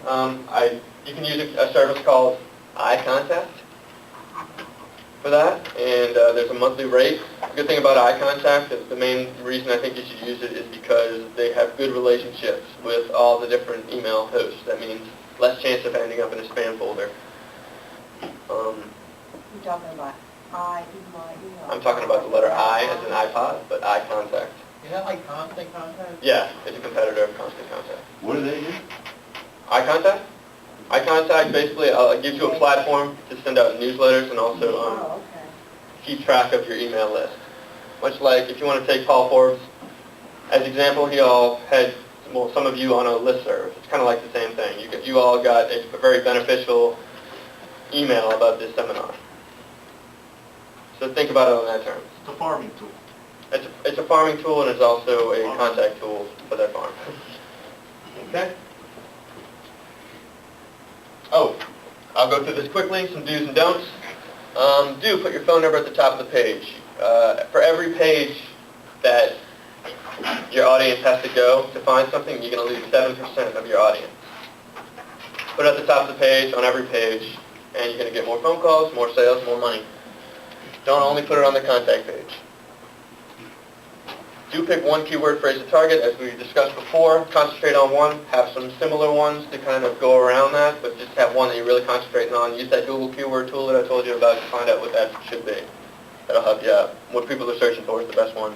You can use a service called iContact for that, and there's a monthly rate. The good thing about iContact, the main reason I think you should use it is because they have good relationships with all the different email hosts. That means less chance of ending up in a spam folder. You're talking about I-E-Y-E? I'm talking about the letter I as in iPod, but iContact. Is that like Constant Contact? Yeah, it's a competitor of Constant Contact. What do they do? iContact? iContact basically gives you a platform to send out newsletters and also keep track of your email list. Much like if you want to take Paul Forbes as example, he all had, well, some of you on a listserv. It's kind of like the same thing. You all got a very beneficial email about this seminar. So think about it on that term. It's a farming tool. It's a farming tool, and it's also a contact tool for that farm. Okay? Oh, I'll go through this quickly, some do's and don'ts. Do put your phone number at the top of the page. For every page that your audience has to go to find something, you're going to lose 7% of your audience. Put it at the top of the page, on every page, and you're going to get more phone calls, more sales, more money. Don't only put it on the contact page. Do pick one keyword phrase to target, as we discussed before. Concentrate on one. Have some similar ones to kind of go around that, but just have one that you're really concentrating on. Use that Google keyword tool that I told you about to find out what that should be. That'll help you out. What people are searching for is the best one.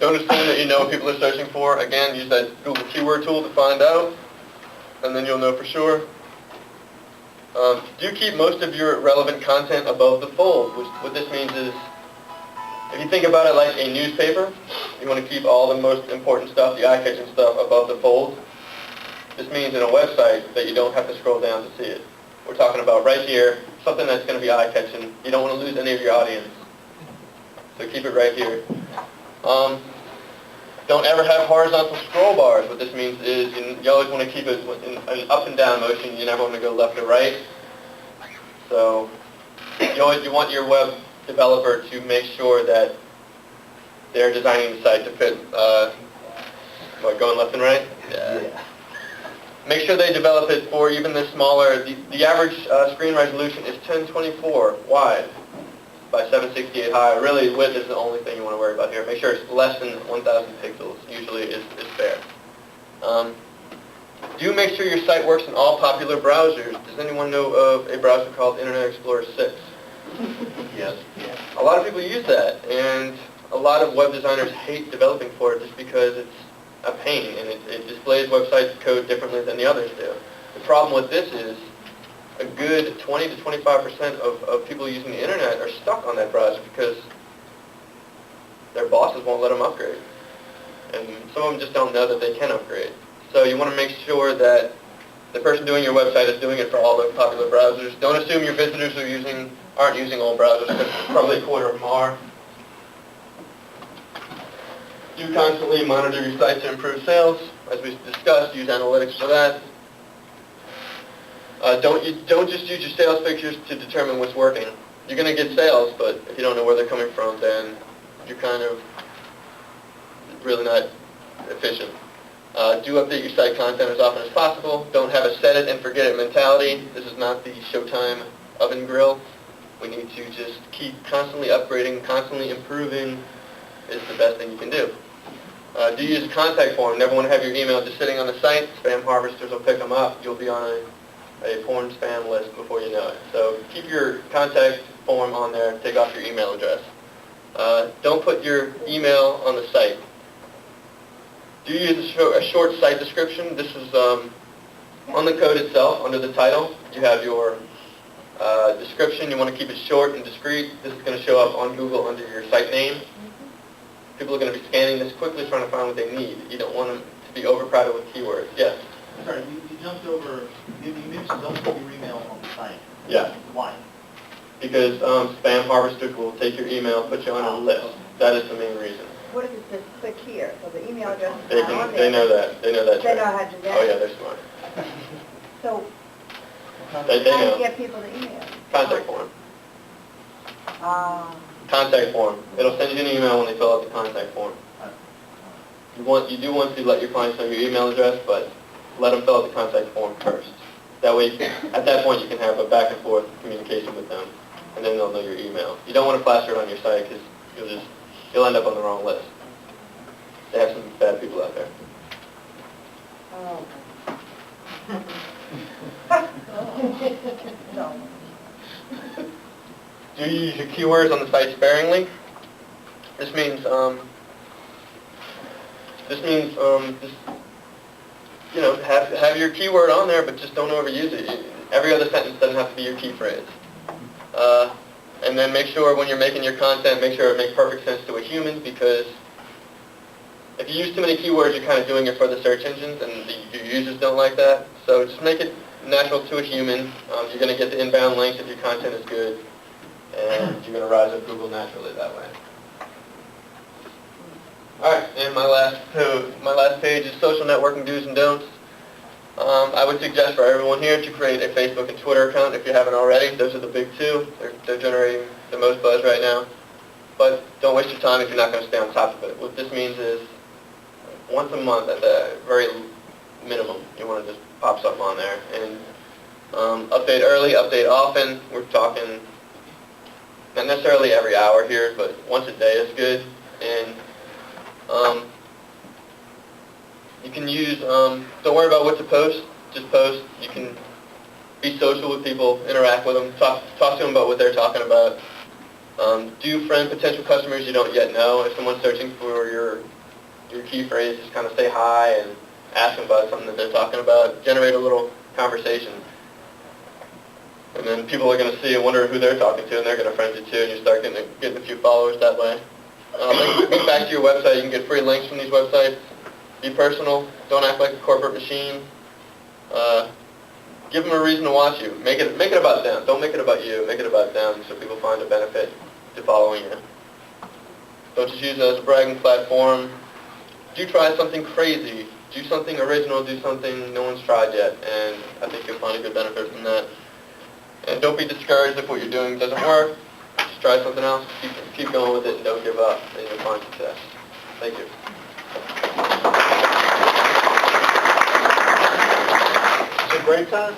Don't assume that you know what people are searching for. Again, use that Google keyword tool to find out, and then you'll know for sure. Do keep most of your relevant content above the fold. What this means is, if you think about it like a newspaper, you want to keep all the most important stuff, the eye-catching stuff, above the fold. This means in a website that you don't have to scroll down to see it. We're talking about right here, something that's going to be eye-catching. You don't want to lose any of your audience. So keep it right here. Don't ever have horizontal scroll bars. What this means is you always want to keep it in an up and down motion. You never want to go left or right. So you want your web developer to make sure that they're designing the site to fit, going left and right? Yeah. Make sure they develop it for even the smaller, the average screen resolution is 1024 wide by 768 high. Really, width is the only thing you want to worry about here. Make sure it's less than 1,000 pixels. Usually is fair. Do make sure your site works in all popular browsers. Does anyone know of a browser called Internet Explorer 6? Yes. A lot of people use that, and a lot of web designers hate developing for it just because it's a pain, and it displays website code differently than the others do. The problem with this is a good 20 to 25% of people using the internet are stuck on that browser because their bosses won't let them upgrade. And some of them just don't know that they can upgrade. So you want to make sure that the person doing your website is doing it for all the popular browsers. Don't assume your visitors aren't using all browsers, because probably a quarter of them are. Do constantly monitor your site to improve sales. As we discussed, use analytics for that. Don't just use your sales pictures to determine what's working. You're going to get sales, but if you don't know where they're coming from, then you're kind of really not efficient. Do update your site content as often as possible. Don't have a set it and forget it mentality. This is not the Showtime oven grill. We need to just keep constantly upgrading, constantly improving is the best thing you can do. Do use a contact form. Never want to have your email just sitting on the site. Spam harvesters will pick them up. You'll be on a porn spam list before you know it. So keep your contact form on there. Take off your email address. Don't put your email on the site. Do use a short site description. This is on the code itself, under the title. You have your description. You want to keep it short and discreet. This is going to show up on Google under your site name. People are going to be scanning this quickly, trying to find what they need. You don't want them to be overcrowded with keywords. Yes? Sorry, you jumped over, you mentioned don't put your email on the site. Yeah. Why? Because spam harvesters will take your email, put you on a list. That is the main reason. What if it says click here? So the email address is not on there. They know that. They know that. They know how to do that. Oh yeah, they're smart. So They how do know. you get people to email? Contact form. Ah. Contact form. It'll send you an email when they fill out the contact form. You do want to let your clients know your email address, but let them fill out the contact form first. That way, at that point, you can have a back and forth communication with them, and then they'll know your email. You don't want to plaster it on your site because you'll end up on the wrong list. They have some bad people out there. Oh. No. Do you use your keywords on the site sparingly? This means, just, you know, have your keyword on there, but just don't overuse it. Every other sentence doesn't have to be your key phrase. And then make sure when you're making your content, make sure it makes perfect sense to a human, because if you use too many keywords, you're kind of doing it for the search engines, and your users don't like that. So just make it natural to a human. You're going to get the inbound links if your content is good, and you're going to rise up Google naturally that way. All right, and my last page is social networking do's and don'ts. I would suggest for everyone here to create a Facebook and Twitter account if you haven't already. Those are the big two. They're generating the most buzz right now. But don't waste your time if you're not going to stay on top of it. What this means is once a month at the very minimum, you want to just pop something on there. And update early, update often. We're talking not necessarily every hour here, but once a day is good. And you can use, don't worry about what to post, just post. You can be social with people, interact with them, talk to them about what they're talking about. Do friend potential customers you don't yet know. If someone's searching for your key phrase, just kind of say hi and ask them about something that they're talking about. Generate a little conversation. And then people are going to see and wonder who they're talking to, and they're going to friend you too, and you start getting a few followers that way. Link back to your website. You can get free links from these websites. Be personal. Don't act like a corporate machine. Give them a reason to watch you. Make it about them. Don't make it about you. Make it about them so people find a benefit to following you. Don't just use it as a bragging platform. Do try something crazy. Do something original. Do something no one's tried yet. And I think you'll find a good benefit from that. And don't be discouraged if what you're doing doesn't work. Just try something else. Keep going with it and don't give up, and you'll find success. Thank you. Is it break time?